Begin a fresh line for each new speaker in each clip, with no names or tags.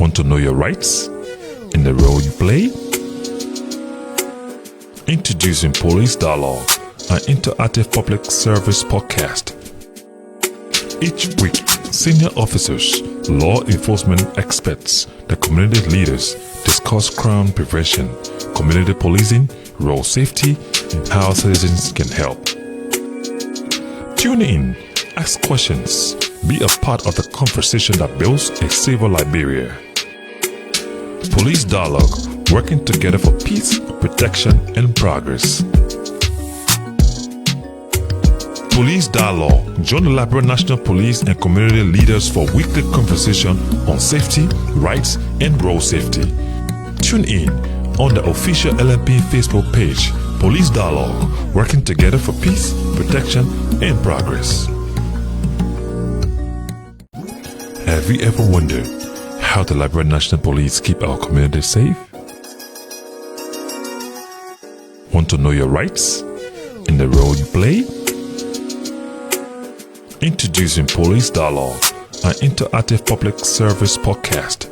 Want to know your rights in the role you play? Introducing Police Dialogue, an interactive public service podcast. Each week, senior officers, law enforcement experts, the community leaders discuss crime prevention, community policing, road safety, and how citizens can help. Tune in, ask questions, be a part of the conversation that builds a safer Liberia. Police Dialogue, working together for peace, protection, and progress. Police Dialogue, join the Liberian National Police and community leaders for weekly conversation on safety, rights, and road safety. Tune in on the official LNP Facebook page, Police Dialogue, working together for peace, protection, and progress. Have you ever wondered how the Liberian National Police keep our community safe? Want to know your rights in the role you play? Introducing Police Dialogue, an interactive public service podcast.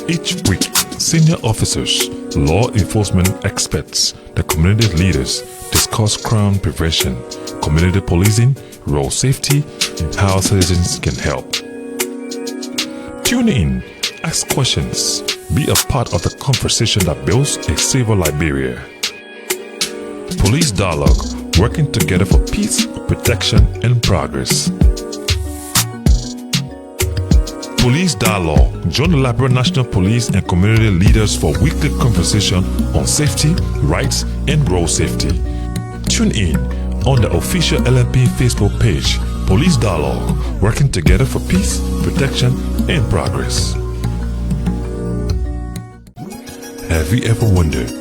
Each week, senior officers, law enforcement experts, the community leaders discuss crime prevention, community policing, road safety, and how citizens can help. Tune in, ask questions, be a part of the conversation that builds a safer Liberia. Police Dialogue, working together for peace, protection, and progress. Police Dialogue, join the Liberian National Police and community leaders for weekly conversation on safety, rights, and road safety. Tune in on the official LNP Facebook page, Police Dialogue, working together for peace, protection, and progress. Have you ever wondered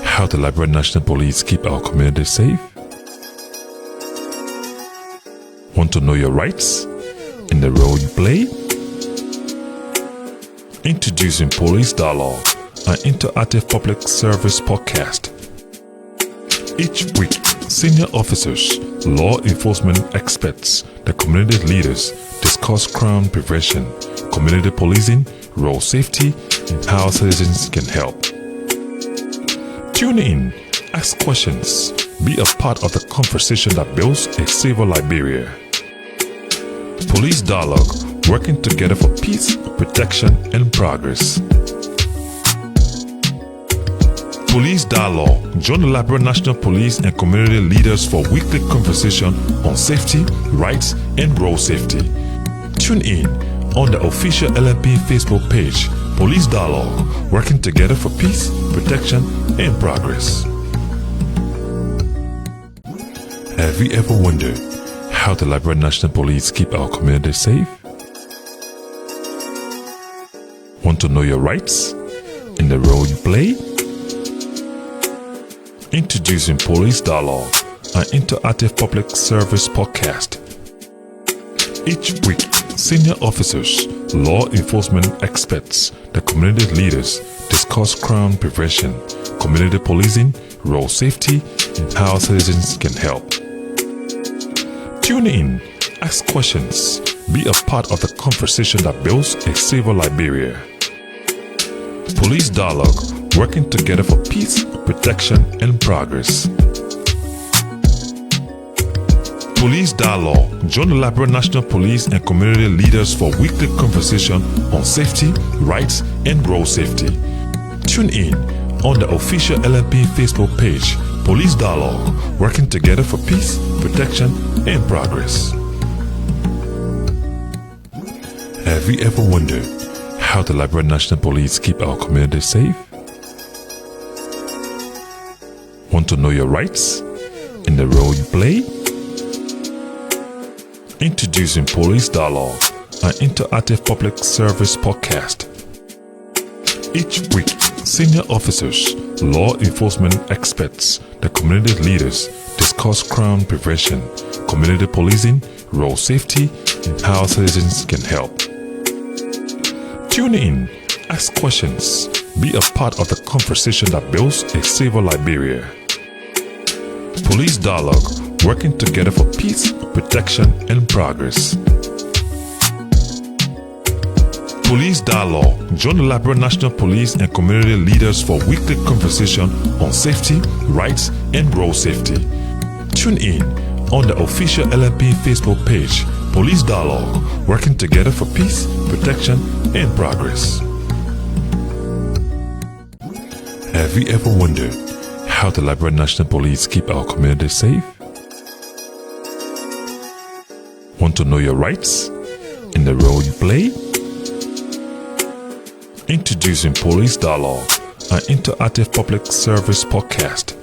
how the Liberian National Police keep our community safe? Want to know your rights in the role you play? Introducing Police Dialogue, an interactive public service podcast. Each week, senior officers, law enforcement experts, the community leaders discuss crime prevention, community policing, road safety, and how citizens can help. Tune in, ask questions, be a part of the conversation that builds a safer Liberia. Police Dialogue, working together for peace, protection, and progress. Police Dialogue, join the Liberian National Police and community leaders for weekly conversation on safety, rights, and road safety. Tune in on the official LNP Facebook page, Police Dialogue, working together for peace, protection, and progress. Have you ever wondered how the Liberian National Police keep our community safe? Want to know your rights in the role you play? Introducing Police Dialogue, an interactive public service podcast. Each week, senior officers, law enforcement experts, the community leaders discuss crime prevention, community policing, road safety, and how citizens can help. Tune in, ask questions, be a part of the conversation that builds a safer Liberia. Police Dialogue, working together for peace, protection, and progress. Police Dialogue, join the Liberian National Police and community leaders for weekly conversation on safety, rights, and road safety. Tune in on the official LNP Facebook page, Police Dialogue, working together for peace, protection, and progress. Have you ever wondered how the Liberian National Police keep our community safe? Want to know your rights in the role you play? Introducing Police Dialogue, an interactive public service podcast. Each week, senior officers, law enforcement experts, the community leaders discuss crime prevention, community policing, road safety, and how citizens can help. Tune in, ask questions, be a part of the conversation that builds a safer Liberia. Police Dialogue, working together for peace, protection, and progress. Police Dialogue. Join the Liberia National Police and community leaders for weekly conversation on safety, rights, and road safety. Tune in on the official LMP Facebook page, Police Dialogue, working together for peace, protection, and progress. Have you ever wondered how the Liberian National Police keep our community safe? Want to know your rights in the role you play? Introducing Police Dialogue, an interactive public service podcast.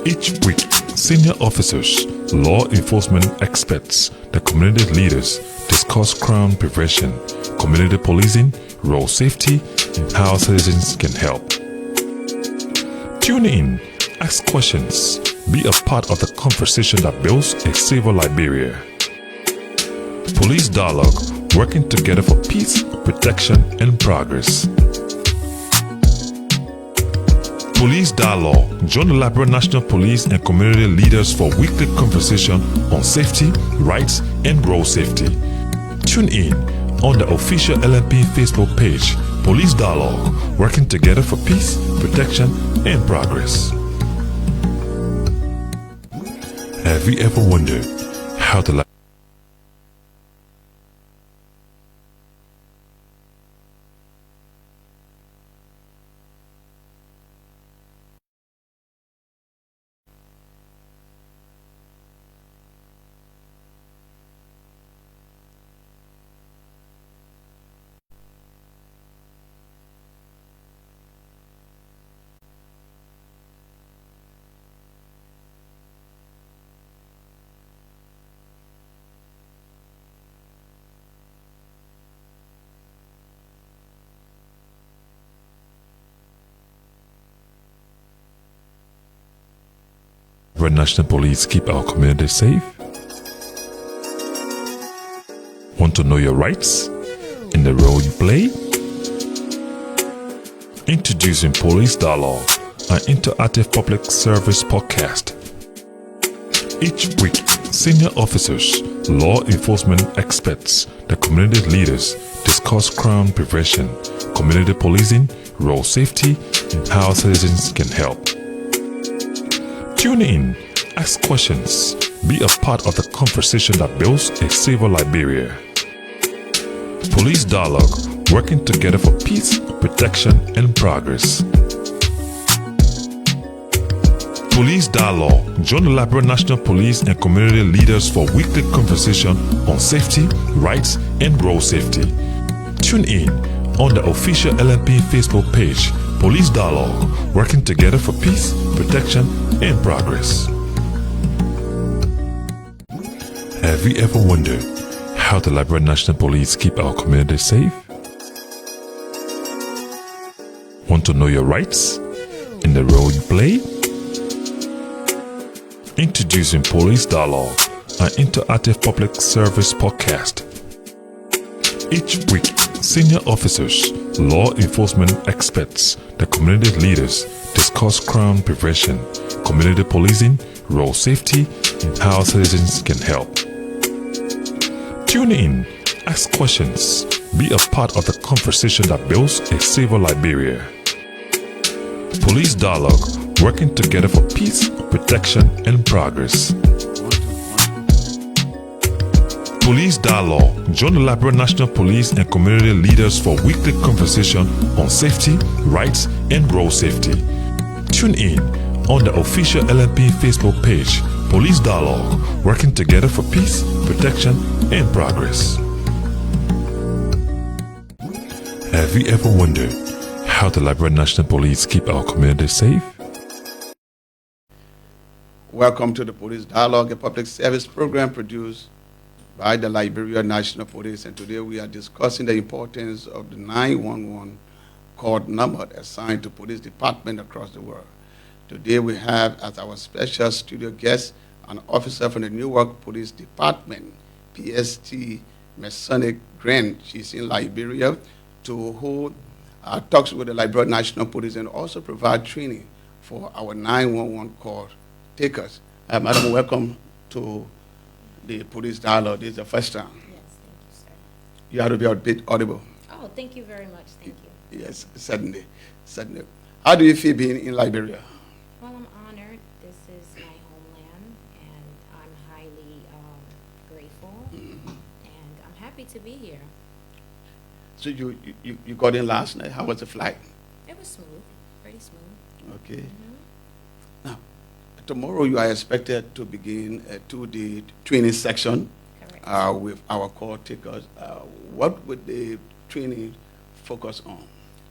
Each week, senior officers, law enforcement experts, the community leaders discuss crime prevention, community policing, road safety, and how citizens can help. Tune in, ask questions, be a part of the conversation that builds a safer Liberia. Police Dialogue, working together for peace, protection, and progress. Police Dialogue. Join the Liberian National Police and community leaders for weekly conversation on safety, rights, and road safety. Tune in on the official LMP Facebook page, Police Dialogue, working together for peace, protection, and progress. Have you ever wondered how the Liberian National Police keep our community safe? Want to know your rights in the role you play? Introducing Police Dialogue, an interactive public service podcast. Each week, senior officers, law enforcement experts, the community leaders discuss crime prevention, community policing, road safety, and how citizens can help. Tune in, ask questions, be a part of the conversation that builds a safer Liberia. Police Dialogue, working together for peace, protection, and progress. Police Dialogue. Join the Liberian National Police and community leaders for weekly conversation on safety, rights, and road safety. Tune in on the official LMP Facebook page, Police Dialogue, working together for peace, protection, and progress. Have you ever wondered how the Liberian National Police keep our community safe? Want to know your rights in the role you play? Introducing Police Dialogue, an interactive public service podcast. Each week, senior officers, law enforcement experts, the community leaders discuss crime prevention, community policing, road safety, and how citizens can help. Tune in, ask questions, be a part of the conversation that builds a safer Liberia. Police Dialogue, working together for peace, protection, and progress. Police Dialogue. Join the Liberian National Police and community leaders for weekly conversation on safety, rights, and road safety. Tune in on the official LMP Facebook page, Police Dialogue, working together for peace, protection, and progress. Have you ever wondered how the Liberian National Police keep our community safe?
Welcome to the Police Dialogue, a public service program produced by the Liberian National Police, and today we are discussing the importance of the 911 call number assigned to police departments across the world. Today we have as our special studio guest an officer from the Newark Police Department, PST Masonic Grant. She's in Liberia to hold talks with the Liberian National Police and also provide training for our 911 call takers. Madam, welcome to the Police Dialogue. This is the first time.
Yes, thank you, sir.
You have to be a bit audible.
Oh, thank you very much. Thank you.
Yes, certainly. Certainly. How do you feel being in Liberia?
Well, I'm honored. This is my homeland, and I'm highly grateful, and I'm happy to be here.
So you got in last night. How was the flight?
It was smooth, pretty smooth.
Okay.
Mhm.
Now, tomorrow you are expected to begin a 2-day training section
Correct.
with our call takers. What would the training focus on?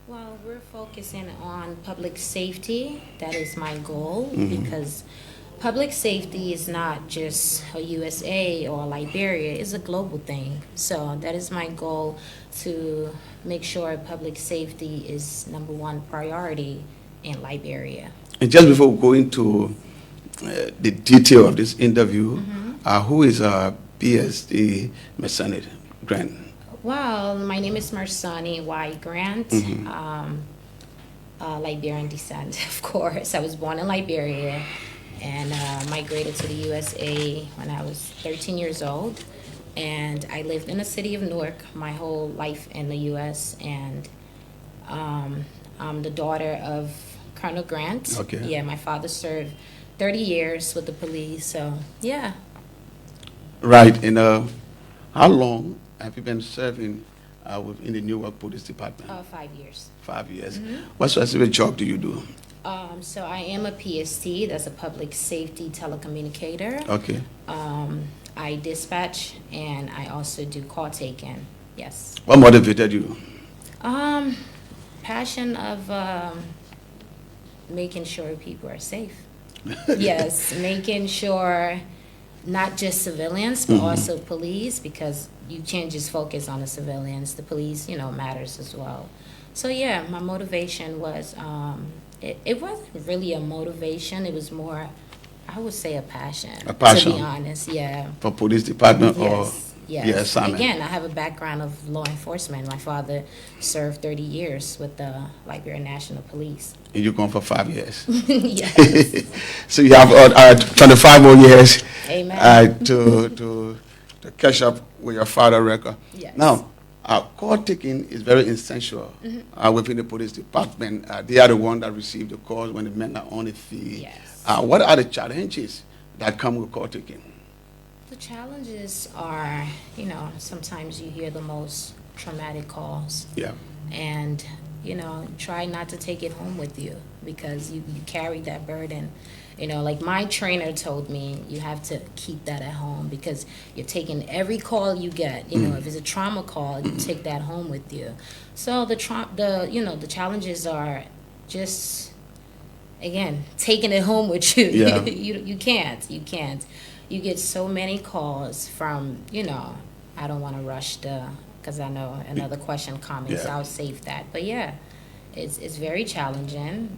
Well, we're focusing on public safety. That is my goal, because public safety is not just a USA or Liberia, it's a global thing. So that is my goal, to make sure public safety is #1 priority in Liberia.
And just before we go into the detail of this interview, who is PSD Mercedes Grant?
Well, my name is Marsani Y. Grant, Liberian descent, of course. I was born in Liberia and migrated to the USA when I was 13 years old. And I lived in the city of Newark my whole life in the US. And I'm the daughter of Colonel Grant.
Okay.
Yeah, my father served 30 years with the police, so yeah.
Right. And how long have you been serving within the Newark Police Department?
5 years.
5 years. What specific job do you do?
So I am a PST, that's a public safety telecommunicator.
Okay.
I dispatch and I also do call taking. Yes.
What motivated you?
Passion of making sure people are safe. Yes, making sure not just civilians, but also police, because you can't just focus on the civilians. The police, matters as well. So yeah, my motivation was, it wasn't really a motivation. It was more, I would say, a passion.
A passion.
To be honest, yeah.
For police department or
Yes.
your assignment?
Again, I have a background of law enforcement. My father served 30 years with the Liberian National Police.
And you're going for 5 years.
Yes.
So you have 25 more years
Amen.
to catch up with your father's record.
Yes.
Now, call taking is very essential within the police department. They are the one that receive the calls when the men are on the field.
Yes.
What are the challenges that come with call taking?
The challenges are, sometimes you hear the most traumatic calls.
Yeah.
And, try not to take it home with you, because you carry that burden. Like my trainer told me, you have to keep that at home, because you're taking every call you get. If it's a trauma call, you take that home with you. So the challenges are just, again, taking it home with you.
Yeah.
You can't. You get so many calls from, I don't want to rush because I know another question coming, so I'll save that. But yeah, it's very challenging,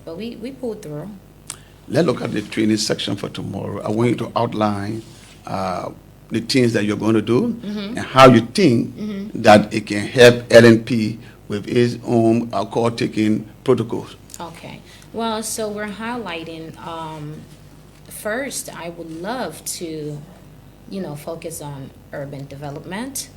but we pull through.
Let's look at the training section for tomorrow. I want you to outline the things that you're going to do and how you think that it can help LNP with its own call-taking protocols.
Okay. Well, so we're highlighting, first, I would love to, focus on urban development.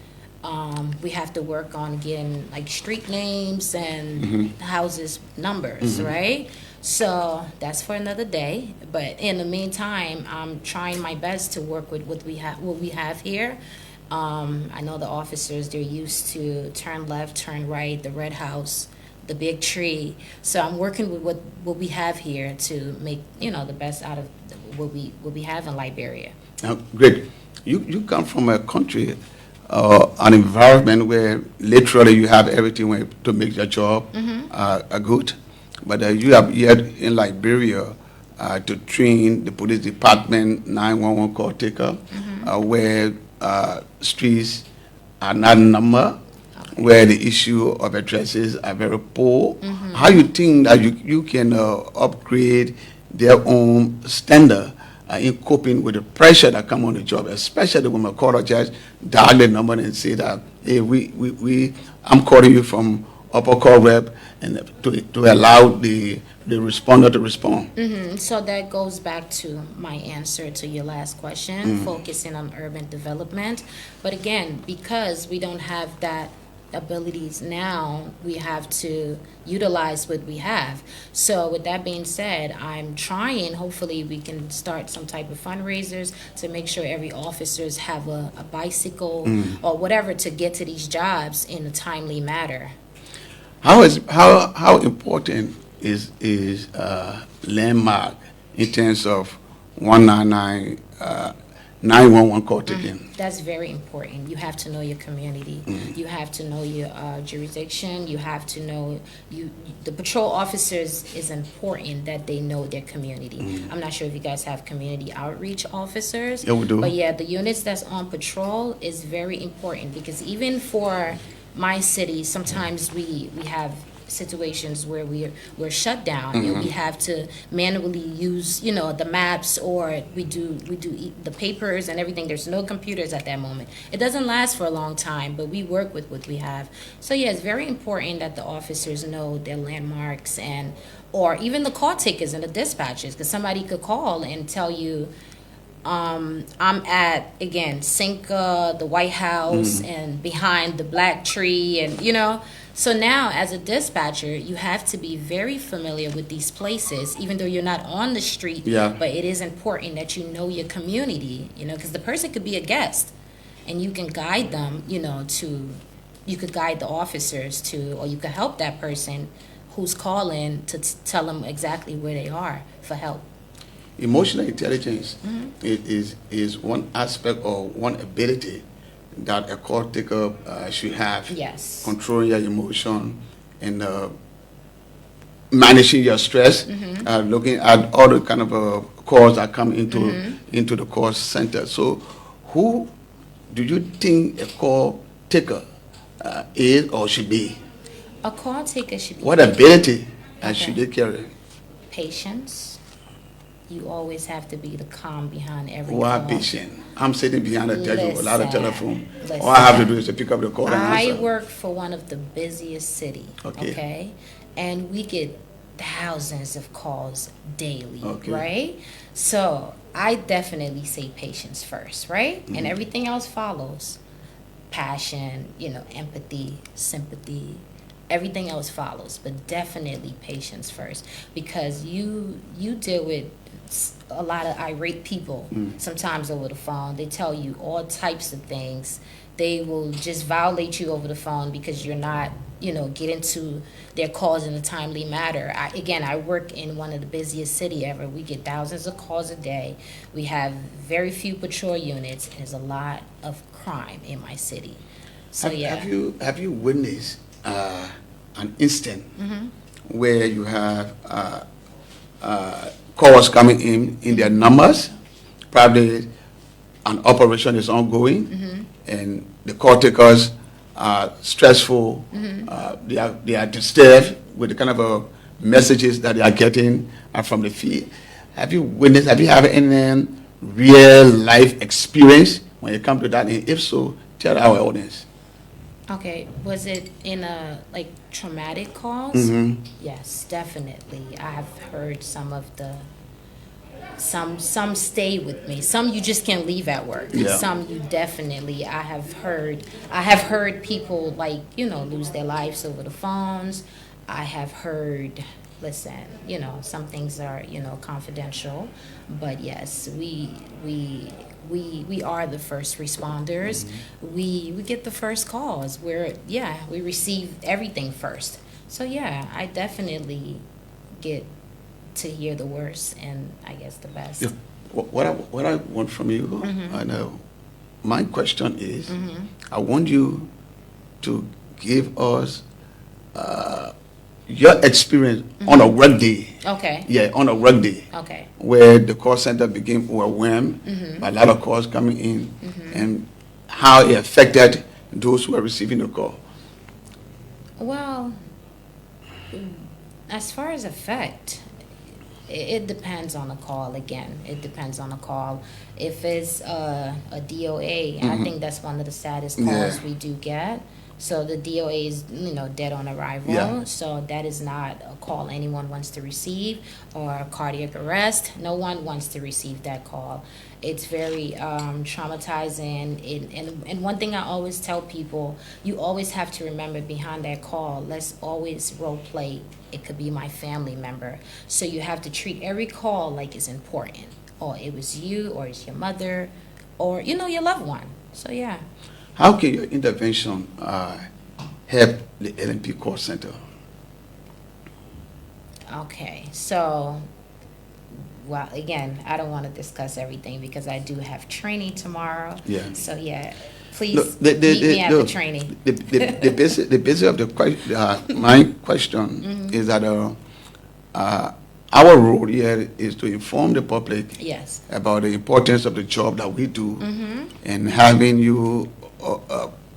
We have to work on getting like street names and houses numbers, right? So that's for another day. But in the meantime, I'm trying my best to work with what we have here. I know the officers, they're used to turn left, turn right, the red house, the big tree. So I'm working with what we have here to make, the best out of what we have in Liberia.
Great. You come from a country, an environment where literally you have everything to make your job good. But you have yet in Liberia to train the police department 911 call taker, where streets are not numbered, where the issue of addresses are very poor. How you think that you can upgrade their own standard in coping with the pressure that come on the job, especially when my caller just dial the number and say that, hey, I'm calling you from upper call rep and to allow the responder to respond.
So that goes back to my answer to your last question, focusing on urban development. But again, because we don't have that abilities now, we have to utilize what we have. So with that being said, I'm trying, hopefully we can start some type of fundraisers to make sure every officers have a bicycle or whatever to get to these jobs in a timely manner.
How important is landmark in terms of 199 911 call taking?
That's very important. You have to know your community. You have to know your jurisdiction. You have to know the patrol officers is important that they know their community. I'm not sure if you guys have community outreach officers.
Yeah, we do.
But yeah, the units that's on patrol is very important because even for my city, sometimes we have situations where we're shut down and we have to manually use the maps, or we do the papers and everything. There's no computers at that moment. It doesn't last for a long time, but we work with what we have. So yeah, it's very important that the officers know their landmarks, or even the call takers and the dispatchers, because somebody could call and tell you, I'm at, again, Cinca, the White House, and behind the black tree, and So now, as a dispatcher, you have to be very familiar with these places, even though you're not on the street.
Yeah.
But it is important that you know your community, because the person could be a guest, and you can guide them, you could guide the officers to, or you could help that person who's calling to tell them exactly where they are for help.
Emotional intelligence is one aspect or one ability that a call taker should have.
Yes.
Controlling your emotion and managing your stress, looking at all the kind of calls that come into the call center. So who do you think a call taker is or should be?
A call taker should be.
What ability should they carry?
Patience. You always have to be the calm behind every
Why
call.
patient? I'm sitting behind a a lot of telephone.
Listen.
All I have to do is to pick up the call and
I
answer.
work for one of the busiest cities, okay? And we get thousands of calls daily, right? So I definitely say patience first, right? And everything else follows. Passion, empathy, sympathy, everything else follows, but definitely patience first, because you deal with a lot of irate people sometimes over the phone. They tell you all types of things. They will just violate you over the phone because you're not, getting to their calls in a timely manner. I work in one of the busiest cities ever. We get thousands of calls a day. We have very few patrol units. There's a lot of crime in my city. So
Have you witnessed an instant where you have calls coming in their numbers? Probably an operation is ongoing, and the call takers are stressful. They are disturbed with the kind of messages that they are getting from the field. Have you had any real life experience when it comes to that? And if so, tell our audience.
Okay, was it in traumatic calls? Yes, definitely. I have heard some of some stay with me. Some you just can't leave at work.
Yeah.
Some you definitely. I have heard people lose their lives over the phones. I have heard. Listen, some things are confidential, but yes, we are the first responders. We get the first calls. We receive everything first. So yeah, I definitely get to hear the worst and I guess the best.
Yeah. What I want from you, I know. My question is, I want you to give us your experience on a work day.
Okay.
Yeah, on a work day.
Okay.
Where the call center became overwhelmed by a lot of calls coming in, and how it affected those who were receiving the call.
Well, as far as effect, it depends on the call. Again, it depends on the call. If it's a DOA, I think that's one of the saddest calls we do get. So the DOA is, dead on arrival.
Yeah.
So that is not a call anyone wants to receive, or a cardiac arrest. No one wants to receive that call. It's very traumatizing. And one thing I always tell people, you always have to remember behind that call, let's always role play. It could be my family member. So you have to treat every call like it's important. Or it was you, or it's your mother, or, your loved one. So, yeah.
How can your intervention help the LMP call center?
Okay, so, well, again, I don't want to discuss everything because I do have training tomorrow.
Yeah.
So, yeah, please
Look,
meet me at the training.
The basis of the my question is that our role here is to inform the public
Yes.
about the importance of the job that we do, and having you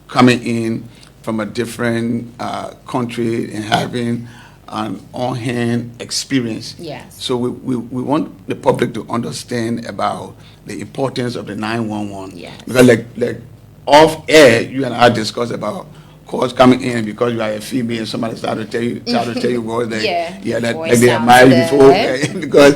coming in from a different country and having an on-hand experience.
Yes.
So we want the public to understand about the importance of the 911.
Yes.
Because like off air, you and I discussed about calls coming in because you are a female, and somebody started to tell you well, that that
voice
like they are
sounds
married
good.
before because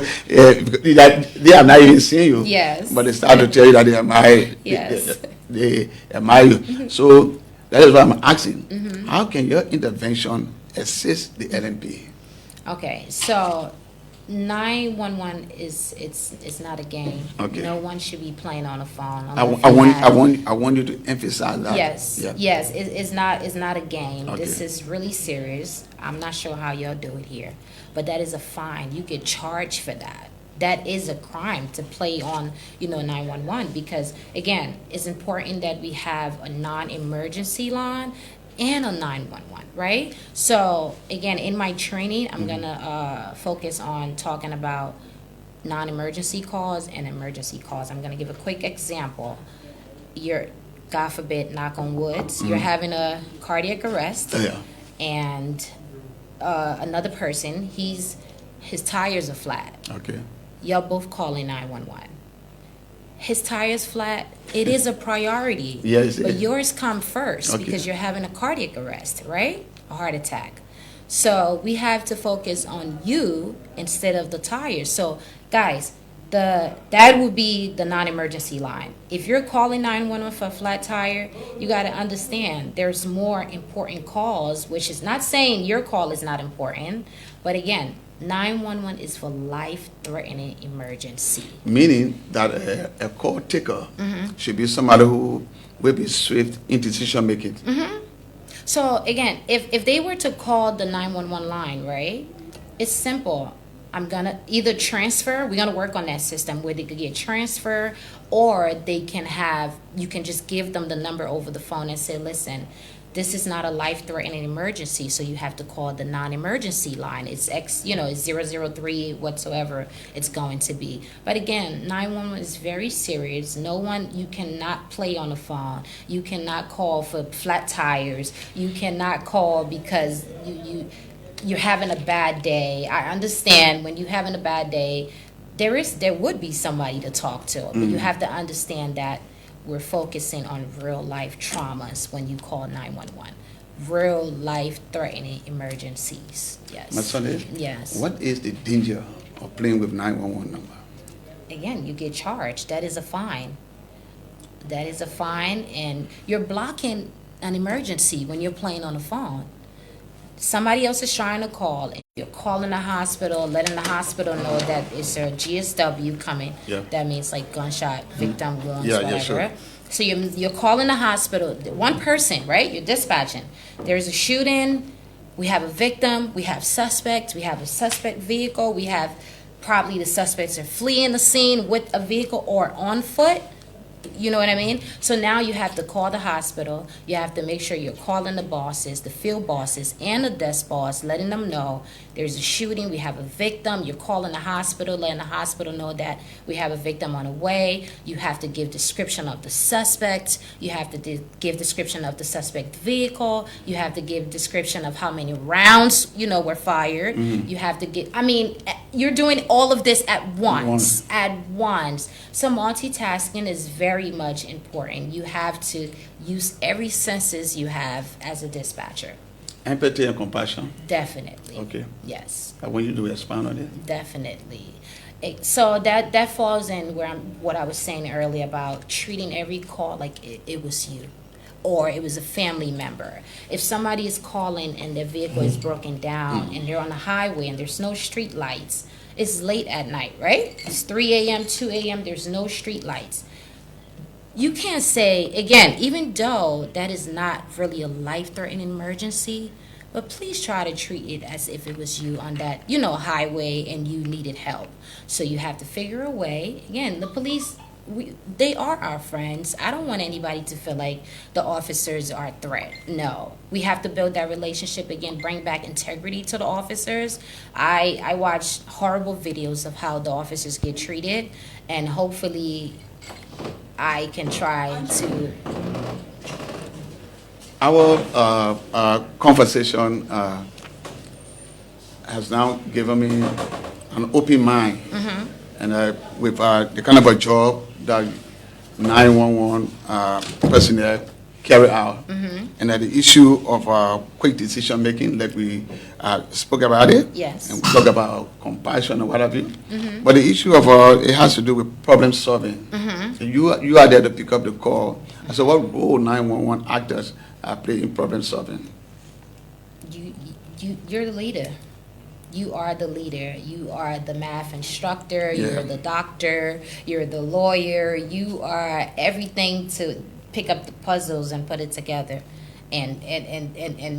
they have not even seen you.
Yes.
But they start to tell you that they are married.
Yes.
They admire you. So that is what I'm asking. How can your intervention assist the LNP?
Okay, so 911 it's not a game.
Okay.
No one should be playing on a phone.
I want you to emphasize that.
Yes,
Yeah.
yes, it's not a game.
Okay.
This is really serious. I'm not sure how y'all do it here, but that is a fine. You get charged for that. That is a crime to play on, 911, because again, it's important that we have a non-emergency line and a 911, right? So again, in my training, I'm gonna focus on talking about non-emergency calls and emergency calls. I'm gonna give a quick example. You're, God forbid, knock on wood, you're having a cardiac arrest,
Yeah.
and another person, his tires are flat.
Okay.
Y'all both calling 911. His tires flat, it is a priority.
Yes.
But yours come first
Okay.
because you're having a cardiac arrest, right? A heart attack. So we have to focus on you instead of the tires. So guys, that would be the non-emergency line. If you're calling 911 for a flat tire, you got to understand there's more important calls, which is not saying your call is not important, but again, 911 is for life-threatening emergency.
Meaning that a call taker should be somebody who will be swift in decision making.
So again, if they were to call the 911 line, right, it's simple. I'm gonna either transfer, we're gonna work on that system where they could get transfer, or they can have, you can just give them the number over the phone and say, listen, this is not a life-threatening emergency, so you have to call the non-emergency line. It's it's 003 whatsoever it's going to be. But again, 911 is very serious. No one, you cannot play on the phone. You cannot call for flat tires. You cannot call because you're having a bad day. I understand when you're having a bad day, there would be somebody to talk to, but you have to understand that we're focusing on real life traumas when you call 911. Real life threatening emergencies. Yes.
My son,
Yes.
what is the danger of playing with 911 number?
Again, you get charged. That is a fine. That is a fine, and you're blocking an emergency when you're playing on the phone. Somebody else is trying to call, and you're calling the hospital, letting the hospital know that it's a GSW coming.
Yeah.
That means like gunshot victim wounds,
Yeah,
whatever.
sure.
So you're calling the hospital, one person, right? You're dispatching. There's a shooting. We have a victim. We have suspects. We have a suspect vehicle. We have probably the suspects are fleeing the scene with a vehicle or on foot. You know what I mean? So now you have to call the hospital. You have to make sure you're calling the bosses, the field bosses, and the desk boss, letting them know there's a shooting. We have a victim. You're calling the hospital, letting the hospital know that we have a victim on the way. You have to give description of the suspect. You have to give description of the suspect vehicle. You have to give description of how many rounds, were fired. You have to give, you're doing all of this at once. So multitasking is very much important. You have to use every senses you have as a dispatcher.
Empathy and compassion.
Definitely.
Okay.
Yes.
I want you to expand on it.
Definitely. So that falls in what I was saying earlier about treating every call like it was you, or it was a family member. If somebody is calling and their vehicle is broken down and they're on the highway and there's no street lights, it's late at night, right? It's 3 a.m., 2 a.m., there's no street lights. You can't say, again, even though that is not really a life-threatening emergency, but please try to treat it as if it was you on that, highway and you needed help. So you have to figure a way. Again, the police, they are our friends. I don't want anybody to feel like the officers are a threat. No. We have to build that relationship again, bring back integrity to the officers. I watched horrible videos of how the officers get treated, and hopefully I can try to...
Our conversation has now given me an open mind, and with the kind of a job that 911 personnel carry out, and the issue of quick decision making, that we spoke about it,
Yes.
and we talk about compassion and what have you. But the issue of it has to do with problem solving. So you are there to pick up the call. And so, what role 911 actors play in problem solving?
You're the leader. You are the leader. You are the math instructor.
Yeah.
You're the doctor. You're the lawyer. You are everything to pick up the puzzles and put it together, and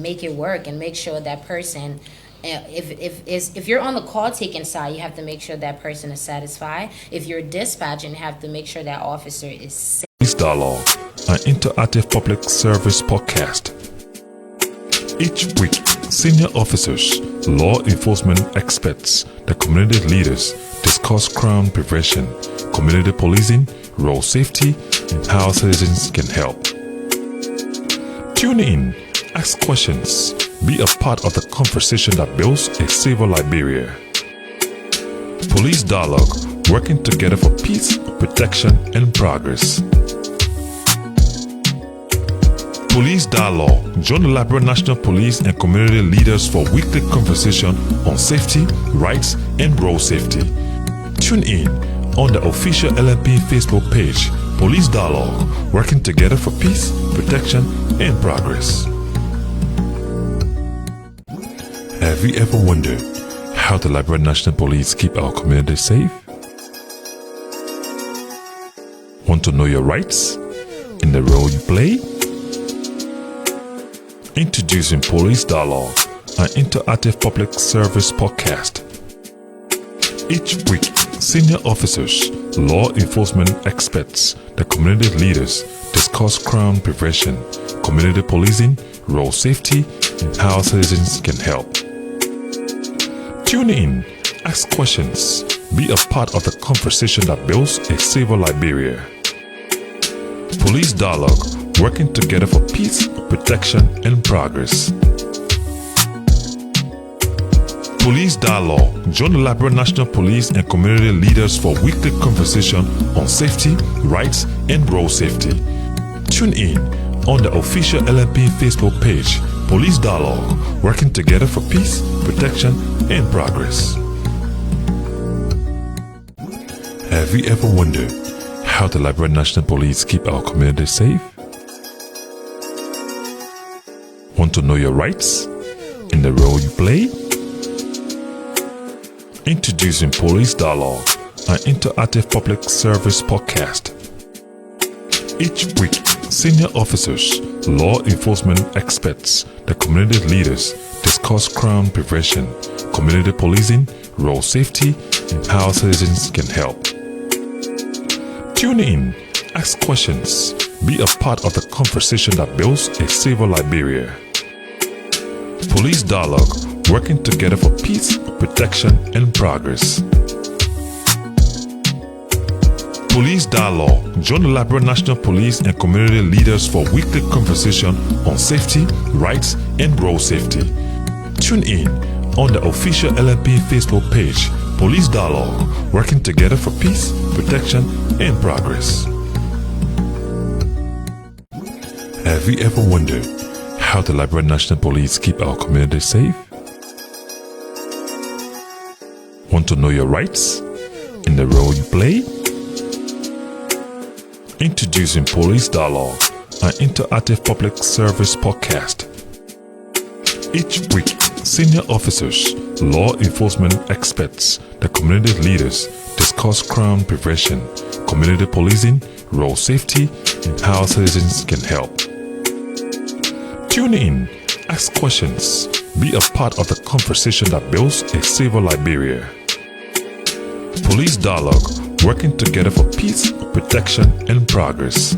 make it work, and make sure that person. If you're on the call taking side, you have to make sure that person is satisfied. If you're dispatching, you have to make sure that officer is safe.
Police Dialogue, an interactive public service podcast. Each week, senior officers, law enforcement experts, the community leaders discuss crime prevention, community policing, road safety, and how citizens can help. Tune in, ask questions, be a part of the conversation that builds a safer Liberia. Police Dialogue, working together for peace, protection, and progress. Police Dialogue. Join the Liberian National Police and community leaders for weekly conversation on safety, rights, and road safety. Tune in on the official LNP Facebook page, Police Dialogue, working together for peace, protection, and progress. Have you ever wondered how the Liberian National Police keep our community safe? Want to know your rights and the role you play? Introducing Police Dialogue, an interactive public service podcast. Each week, senior officers, law enforcement experts, the community leaders discuss crime prevention, community policing, road safety, and how citizens can help. Tune in, ask questions, be a part of the conversation that builds a safer Liberia. Police Dialogue, working together for peace, protection, and progress. Police Dialogue. Join the Liberian National Police and community leaders for weekly conversation on safety, rights, and road safety. Tune in on the official LNP Facebook page, Police Dialogue, working together for peace, protection, and progress. Have you ever wondered how the Liberian National Police keep our community safe? Want to know your rights and the role you play? Introducing Police Dialogue, an interactive public service podcast. Each week, senior officers, law enforcement experts, the community leaders discuss crime prevention, community policing, road safety, and how citizens can help. Tune in, ask questions, be a part of the conversation that builds a safer Liberia. Police Dialogue, working together for peace, protection, and progress. Police Dialogue. Join the Liberian National Police and community leaders for weekly conversation on safety, rights, and road safety. Tune in on the official LNP Facebook page, Police Dialogue, working together for peace, protection, and progress. Have you ever wondered how the Liberian National Police keep our community safe? Want to know your rights and the role you play? Introducing Police Dialogue, an interactive public service podcast. Each week, senior officers, law enforcement experts, the community leaders discuss crime prevention, community policing, road safety, and how citizens can help. Tune in, ask questions, be a part of the conversation that builds a safer Liberia. Police Dialogue, working together for peace, protection, and progress.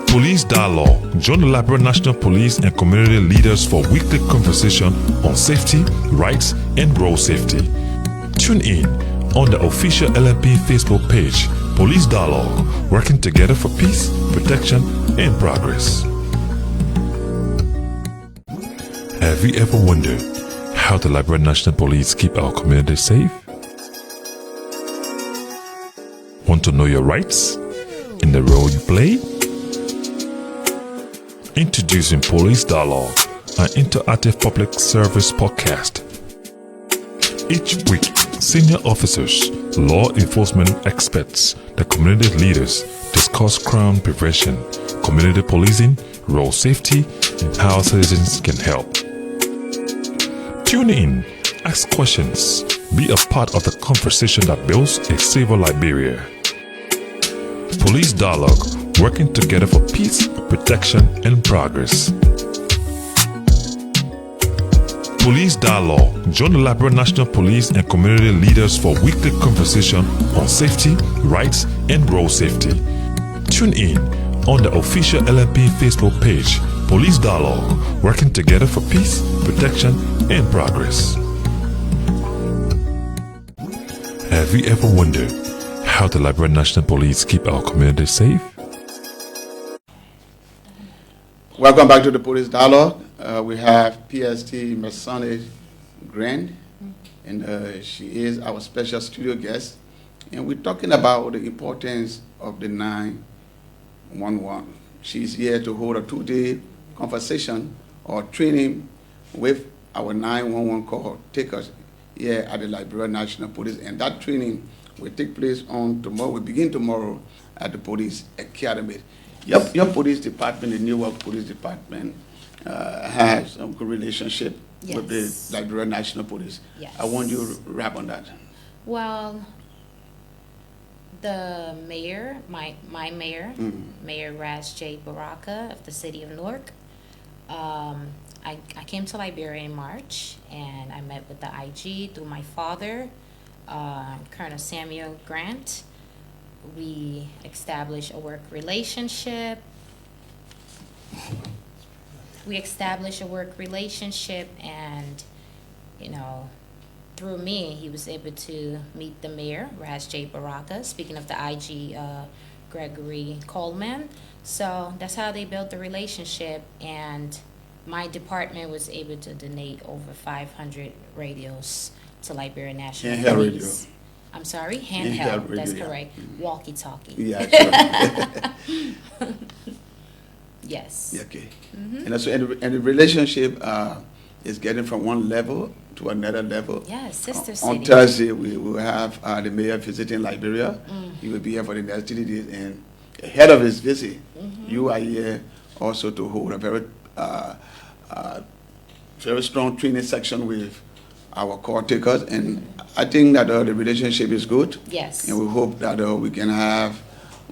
Police Dialogue, join the Liberian National Police and community leaders for weekly conversation on safety, rights, and road safety. Tune in on the official LMP Facebook page, Police Dialogue, working together for peace, protection, and progress. Have you ever wondered how the Liberian National Police keep our community safe? Want to know your rights and the role you play? Introducing Police Dialogue, an interactive public service podcast. Each week, senior officers, law enforcement experts, the community leaders discuss crime prevention, community policing, road safety, and how citizens can help. Tune in, ask questions, be a part of the conversation that builds a safer Liberia. Police Dialogue, working together for peace, protection, and progress. Police Dialogue, join the Liberian National Police and community leaders for weekly conversation on safety, rights, and road safety. Tune in on the official LMP Facebook page, Police Dialogue, working together for peace, protection, and progress. Have you ever wondered how the Liberian National Police keep our community safe?
Welcome back to the Police Dialogue. We have PST Masonic Grand, and she is our special studio guest. And we're talking about the importance of the 911. She's here to hold a 2-day conversation or training with our 911 call takers here at the Liberian National Police. And that training will take place on tomorrow. We begin tomorrow at the Police Academy. Your police department, the Newark Police Department, has a good relationship with the Liberian National Police.
Yes.
I want you to wrap on that.
Well, the mayor, my mayor, Mayor Ras J. Baraka of the city of Newark, I came to Liberia in March, and I met with the IG through my father, Colonel Samuel Grant. We established a work relationship. And, you know, through me, he was able to meet the mayor, Ras J. Baraka, speaking of the IG, Gregory Coleman. So that's how they built the relationship, and my department was able to donate over 500 radios to Liberia National
Handheld
Police.
radio.
I'm sorry, handheld.
Radio,
That's
yeah.
correct. Walkie-talkie.
Yeah, sure.
Yes.
Yeah, okay. And the relationship is getting from one level to another level.
Yes, sister
On
city.
Thursday, we will have the mayor visiting Liberia. He will be here for the next 3 days, and ahead of his visit, you are here also to hold a very strong training section with our call takers, and I think that the relationship is good.
Yes.
And we hope that we can have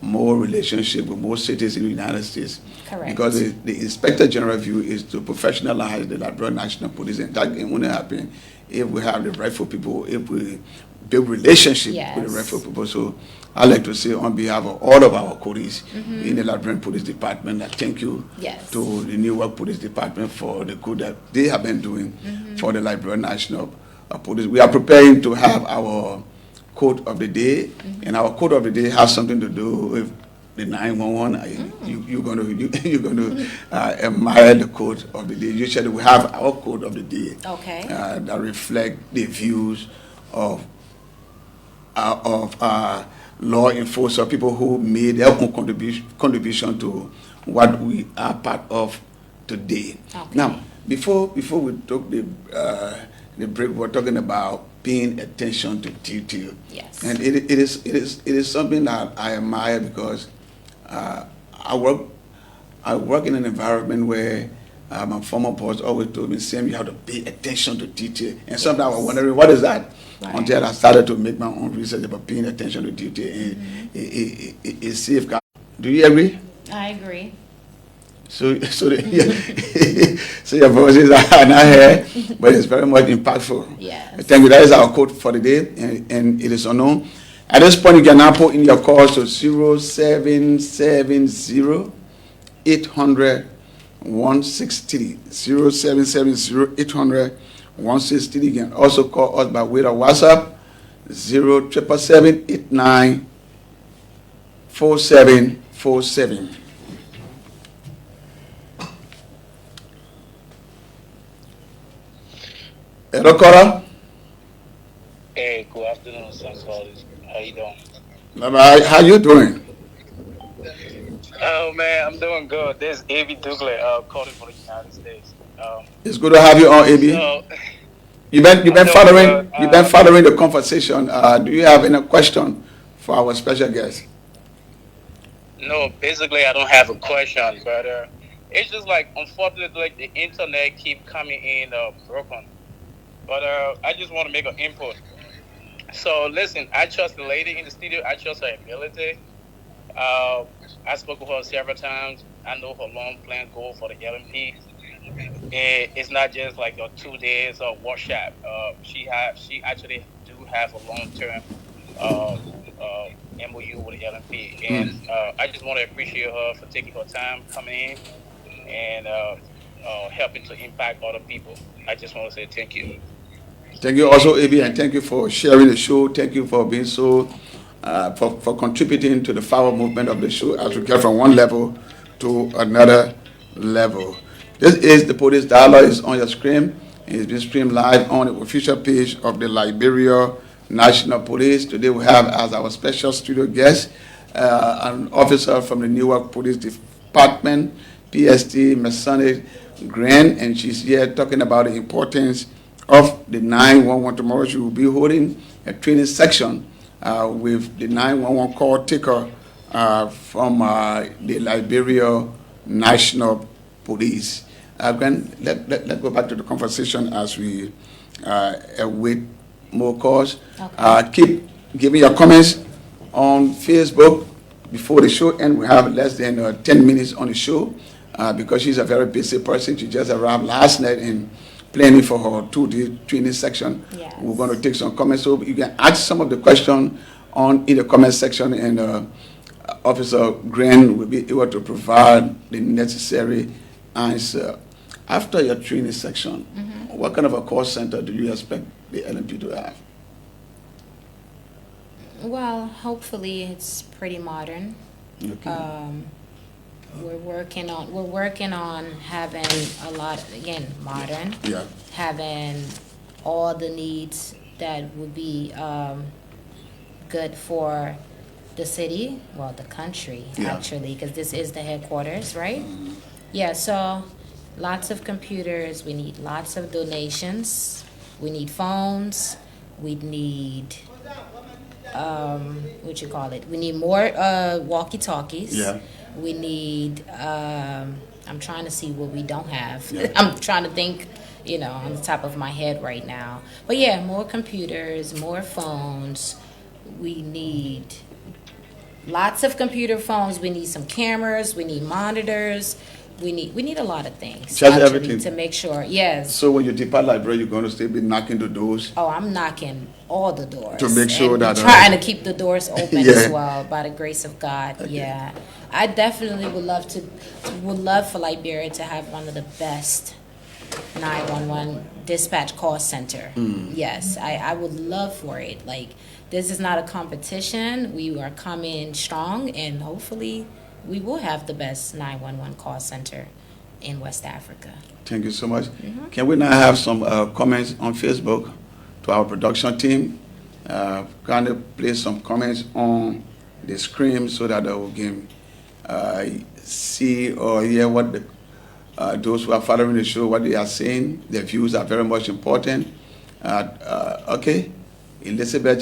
more relationship with more cities in the United States.
Correct.
Because the Inspector General view is to professionalize the Liberian National Police, and that can only happen if we have the rightful people, if we build relationship with the rightful people. So I'd like to say on behalf of all of our colleagues in the Liberian Police Department, that thank you to the Newark Police Department for the good that they have been doing for the Liberian National Police. We are preparing to have our quote of the day, and our quote of the day has something to do with the 911, you're going to admire the code of the day. Usually we have our code of the day that reflect the views of law enforcement, people who made their own contribution to what we are part of today. Now, before we took the break, we're talking about paying attention to detail.
Yes.
And it is something that I admire because I work in an environment where my former boss always told me, Sam, you have to pay attention to detail. And sometimes I was wondering, what is that? Right. Until I started to make my own research about paying attention to detail. And it safeguards. Do you agree?
I agree.
So your voices are not here, but it's very much impactful.
Yes.
Thank you. That is our code for the day, and it is unknown. At this point, you can now put in your calls to 0770 800 163 0770 800 163. You can also call us by way of WhatsApp 0777 89 4747. Hello, Cora.
Hey, good afternoon, Sam Collins. How you doing?
Bye-bye. How you doing?
Oh man, I'm doing good. This is A.B. Douglas calling for the United States.
It's good to have you on, AB.
So,
You've been following the conversation. Do you have any question for our special guest?
No, basically I don't have a question, but it's just like unfortunately like the internet keep coming in broken. But I just want to make an input. So listen, I trust the lady in the studio. I trust her ability. I spoke with her several times. I know her long-planned goal for the LMP. It's not just like a 2 days workshop. She actually do have a long-term MOU with the LMP, and I just want to appreciate her for taking her time coming in and helping to impact other people. I just want to say thank you.
Thank you also, AB, and thank you for sharing the show. Thank you for being so, for contributing to the forward movement of the show as we get from one level to another level. This is the Police Dialogue. It's on your screen. It's been streamed live on the official page of the Liberia National Police. Today we have as our special studio guest an officer from the Newark Police Department, PST Masonic Grant, and she's here talking about the importance of the 911. Tomorrow she will be holding a training section with the 911 call taker from the Liberia National Police. Grant, let's go back to the conversation as we await more calls. Okay. Keep giving your comments on Facebook before the show, and we have less than 10 minutes on the show because she's a very busy person. She just arrived last night and planning for her 2-day training section. Yes. We're going to take some comments, so you can ask some of the questions in the comment section, and Officer Grant will be able to provide the necessary answer. After your training section, what kind of a call center do you expect the LMP to have?
Well, hopefully it's pretty modern. Okay. We're working on having a lot, again, modern. Yeah. Having all the needs that would be good for the city, well, the country, actually, because this is the headquarters, right? Yeah, so lots of computers, we need lots of donations, we need phones, we need, we need more walkie-talkies. Yeah. We need, I'm trying to see what we don't have. Yeah. I'm trying to think, on the top of my head right now. But yeah, more computers, more phones. We need lots of computer phones. We need some cameras. We need monitors. We need a lot of things.
Just everything.
To make sure, yes.
So when you depart Liberia, you're going to still be knocking the doors?
Oh, I'm knocking all the doors.
To make sure that...
trying to keep the doors open as well, by the grace of God, okay. I definitely would love for Liberia to have one of the best 911 dispatch call center. Yes, I would love for it. Like, this is not a competition. We are coming strong, and hopefully we will have the best 911 call center in West Africa.
Thank you so much. Can we now have some comments on Facebook to our production team? Kind of place some comments on the screen so that we can see or hear what those who are following the show, what they are saying. Their views are very much important. Okay, Elizabeth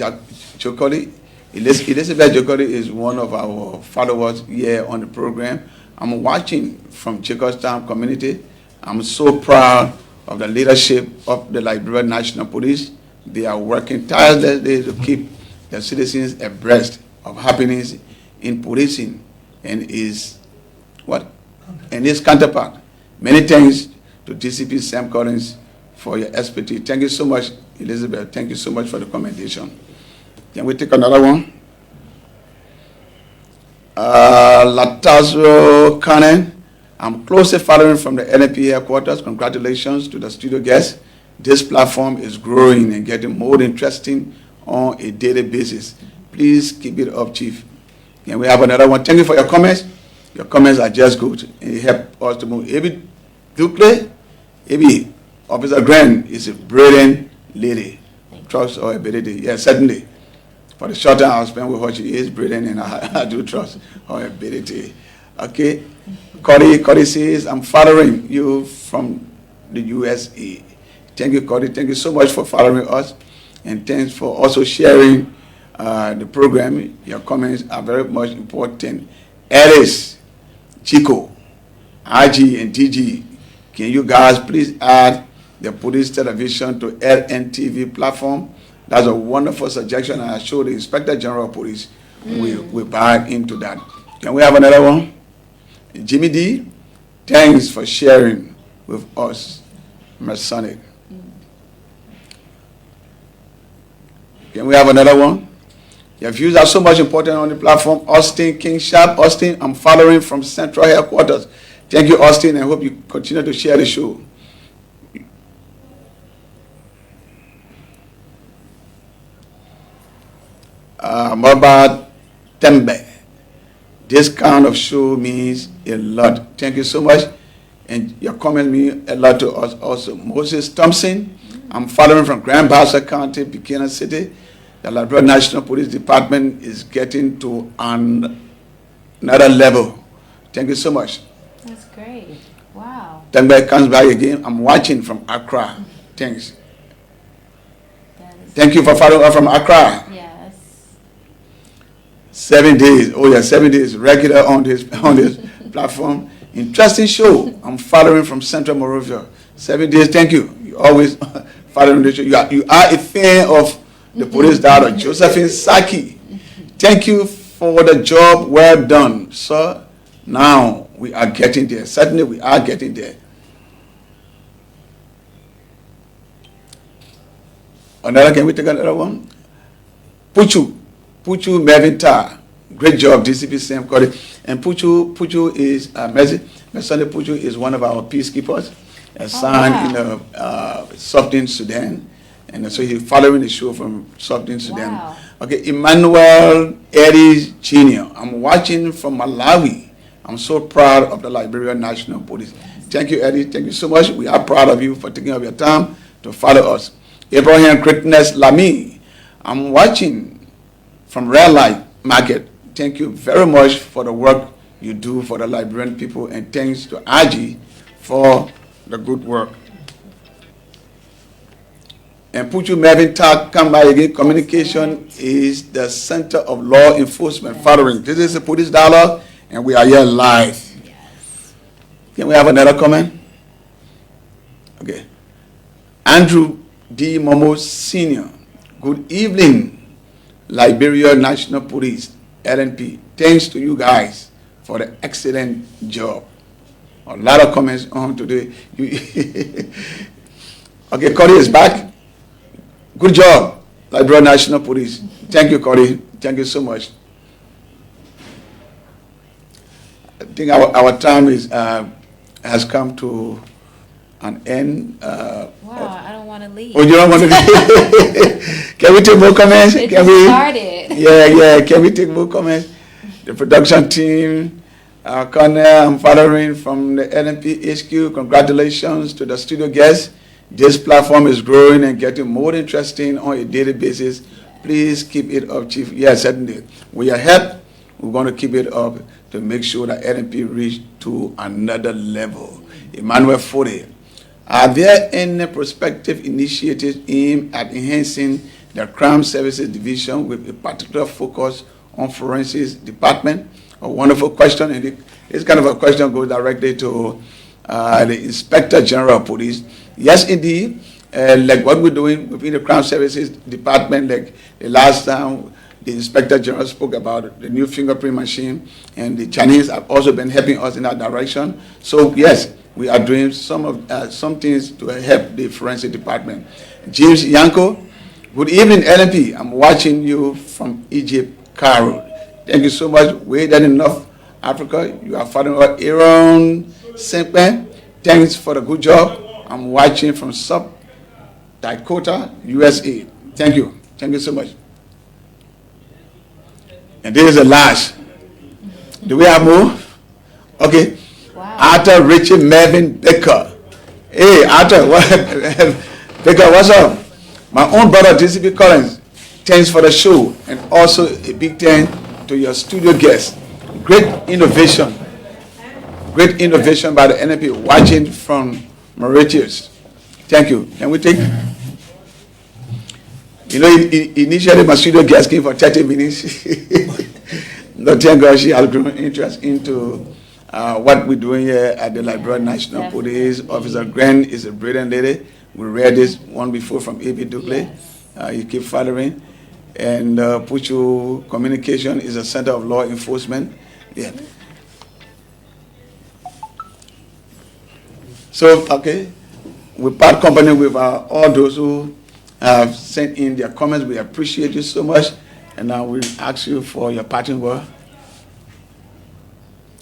Jokoli. Elizabeth Jokoli is one of our followers here on the program. I'm watching from Jacobstown community. I'm so proud of the leadership of the Liberian National Police. They are working tirelessly to keep the citizens abreast of happenings in policing and his counterpart. Many thanks to DCP Sam Collins for your expertise. Thank you so much, Elizabeth. Thank you so much for the commendation. Can we take another one? Latazo Kanen. I'm closely following from the NFP headquarters. Congratulations to the studio guests. This platform is growing and getting more interesting on a daily basis. Please keep it up, Chief. Can we have another one? Thank you for your comments. Your comments are just good. It helps us to move. Ebi Ducle, Ebi, Officer Grant is a brilliant lady. Trust or ability. Yes, certainly. For the short time I've spent with her, she is brilliant, and I do trust her ability. Okay. Cody says, I'm following you from the USA. Thank you, Cody. Thank you so much for following us. And thanks for also sharing the program. Your comments are very much important. Alice, Chico, RG, and DG, can you guys please add the police television to LNTV platform? That's a wonderful suggestion, and I showed the Inspector General of Police will buy into that. Can we have another one? Jimmy D, thanks for sharing with us, Masonic. Can we have another one? Your views are so much important on the platform. Austin King Sharp. Austin, I'm following from Central Headquarters. Thank you, Austin, and I hope you continue to share the show. Mabad Tembe. This kind of show means a lot. Thank you so much. And your comment means a lot to us also. Moses Thompson, I'm following from Grand Bassa County, Buchanan City. The Liberian National Police Department is getting to another level. Thank you so much.
That's great. Wow.
Tembe comes back again. I'm watching from Accra. Thanks. Thank you for following us from Accra.
Yes.
7 days. Oh yeah, 7 days regular on this platform. Interesting show. I'm following from Central Morovia. 7 days. Thank you. You always following the show. You are a fan of the police dialogue. Josephine Saki. Thank you for the job well done, sir. Now we are getting there. Certainly we are getting there. Can we take another one? Puchu Mevinta. Great job, DCP Sam Cody. And Puchu is Mesane Puchu is one of our peacekeepers assigned in Southern Sudan. And so he's following the show from Southern Sudan.
Wow.
Okay, Emmanuel Eddie Jr. I'm watching from Malawi. I'm so proud of the Liberian National Police. Thank you, Eddie. Thank you so much. We are proud of you for taking up your time to follow us. Abraham Greatness Lamy. I'm watching from Red Light Market. Thank you very much for the work you do for the Liberian people, and thanks to Aji for the good work. And Puchu Mervin Tak, come by again. Communication is the center of law enforcement. Following. This is a police dialogue, and we are here live.
Yes.
Can we have another comment? Okay. Andrew D. Momo Sr. Good evening, Liberia National Police, LNP. Thanks to you guys for the excellent job. A lot of comments on today. Okay, Cody is back. Good job, Liberia National Police. Thank you, Cody. Thank you so much. I think our time has come to an end.
Wow, I don't want to leave.
Oh, you don't want to leave? Can we take more comments?
It
Can
just
we?
started.
Yeah. Can we take more comments? The production team, Cornell, I'm following from the LMP HQ. Congratulations to the studio guests. This platform is growing and getting more interesting on a daily basis. Please keep it up, Chief. Yes, certainly. With your help, we're going to keep it up to make sure that LMP reach to another level. Emmanuel Fode, are there any prospective initiatives aimed at enhancing the Crime Services Division with a particular focus on forensics department? A wonderful question, and this kind of a question goes directly to the Inspector General of Police. Yes, indeed, like what we're doing within the Crime Services Department, like the last time the Inspector General spoke about the new fingerprint machine, and the Chinese have also been helping us in that direction. So yes, we are doing some things to help the forensic department. James Yanko, good evening, LMP. I'm watching you from Egypt, Cairo. Thank you so much. Way than enough, Africa. You are following up. Aaron Sempe, thanks for the good job. I'm watching from South Dakota, USA. Thank you. Thank you so much. And this is the last. Do we have more? Okay.
Wow.
Arthur Richard Mervyn Baker. Hey, Arthur, Baker, what's up? My own brother, DCP Collins, thanks for the show, and also a big thank to your studio guests. Great innovation by the NLP, watching from Mauritius. Thank you. Can we take? You know, initially my studio guest came for 30 minutes. But thank God she has grown interest into what we're doing here at the Liberia National Police. Officer Grant is a brilliant lady. We read this one before from A.B. Dukley. You keep following. And Puchu Communication is a center of law enforcement. Yeah. So, okay, we part company with all those who have sent in their comments. We appreciate you so much. And now we ask you for your parting word.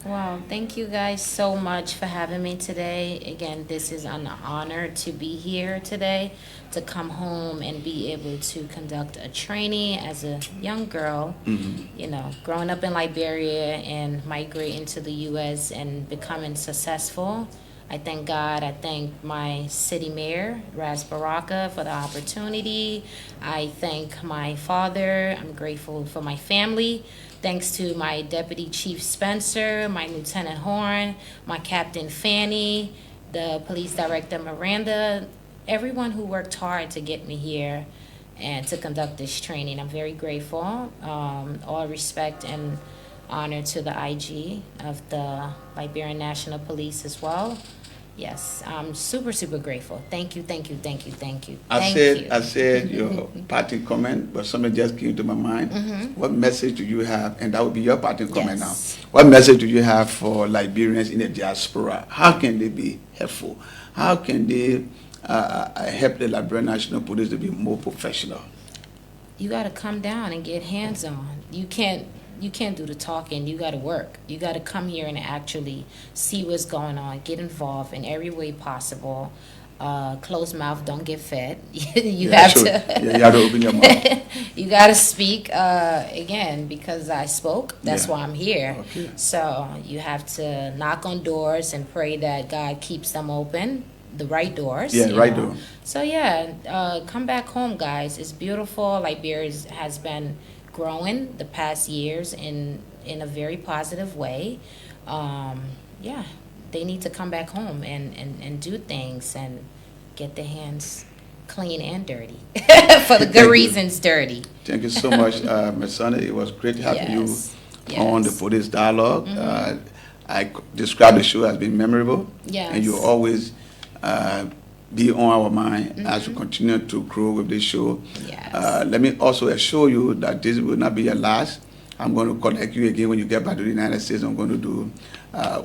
Wow, thank you guys so much for having me today. Again, this is an honor to be here today, to come home and be able to conduct a training as a young girl, you know, growing up in Liberia and migrating to the U.S. and becoming successful. I thank God. I thank my city mayor, Ras Baraka, for the opportunity. I thank my father. I'm grateful for my family. Thanks to my Deputy Chief Spencer, my Lieutenant Horn, my Captain Fanny, the Police Director Miranda, everyone who worked hard to get me here and to conduct this training. I'm very grateful. All respect and honor to the IG of the Liberian National Police as well. Yes, I'm super, super grateful. Thank you.
I said your parting comment, but something just came to my mind. What message do you have? And that would be your parting comment now. What message do you have for Liberians in the diaspora? How can they be helpful? How can they help the Liberian National Police to be more professional?
You got to come down and get hands-on. You can't do the talking. You got to work. You got to come here and actually see what's going on. Get involved in every way possible. Closed mouth don't get fed. You have to
open your mouth.
You got to speak again, because I spoke. That's why I'm here.
Okay.
So you have to knock on doors and pray that God keeps them open. The right doors.
Yeah, right door.
So come back home, guys. It's beautiful. Liberia has been growing the past years in a very positive way. They need to come back home and do things and get their hands clean and dirty for the good reasons. Dirty.
Thank you so much, Ms. Sonny. It was great having you on the Police Dialogue. I described the show as being memorable, and you always be on our mind as we continue to grow with this show. Let me also assure you that this will not be your last. I'm going to connect you again when you get back to the United States. I'm going to do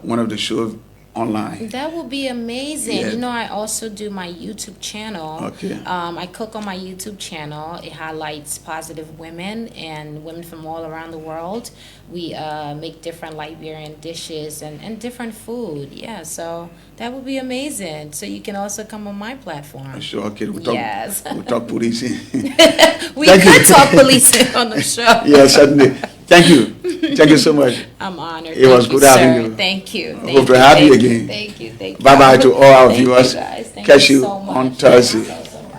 one of the shows online.
That would be amazing.
Yeah.
You know, I also do my YouTube channel.
Okay.
I cook on my YouTube channel. It highlights positive women and women from all around the world. We make different Liberian dishes and different food. Yeah, so that would be amazing. So you can also come on my platform.
Sure, okay. We'll talk,
Yes.
we'll talk police.
We
Thank
could
you.
talk police on the show.
Yes, certainly. Thank you. Thank you so much.
I'm honored.
It was
Thank you,
good having
sir.
you.
Thank you.
I
Thank
hope to have you
thank
again.
Thank you. Thank you.
Bye-bye to all our
Thank you,
viewers.
guys. Thank
Catch you
so much.
on Thursday.
Thank you so much.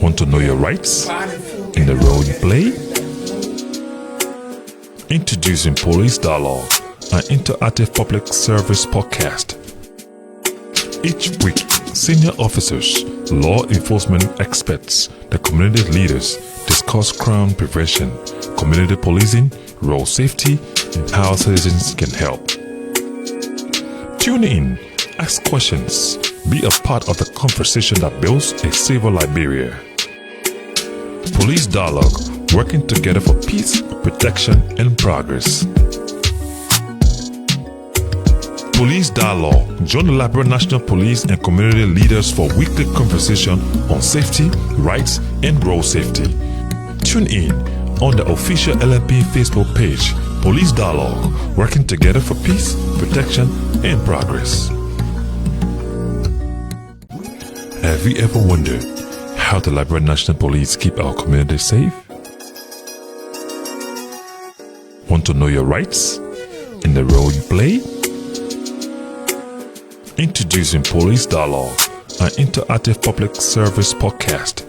Want to know your rights in the role you play? Introducing Police Dialogue, an interactive public service podcast. Each week, senior officers, law enforcement experts, the community leaders discuss crime prevention, community policing, road safety, and how citizens can help. Tune in, ask questions, be a part of the conversation that builds a safer Liberia. Police Dialogue, working together for peace, protection, and progress. Police Dialogue. Join the Liberian National Police and community leaders for weekly conversation on safety, rights, and road safety. Tune in on the official LNP Facebook page, Police Dialogue, working together for peace, protection, and progress. Have you ever wondered how the Liberian National Police keep our community safe? Want to know your rights in the role you play? Introducing Police Dialogue, an interactive public service podcast.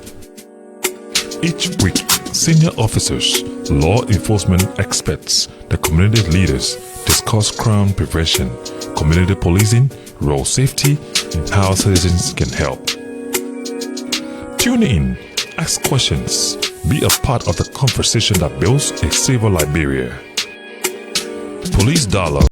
Each week, senior officers, law enforcement experts, the community leaders discuss crime prevention, community policing, road safety, and how citizens can help. Tune in, ask questions, be a part of the conversation that builds a safer Liberia. Police Dialogue.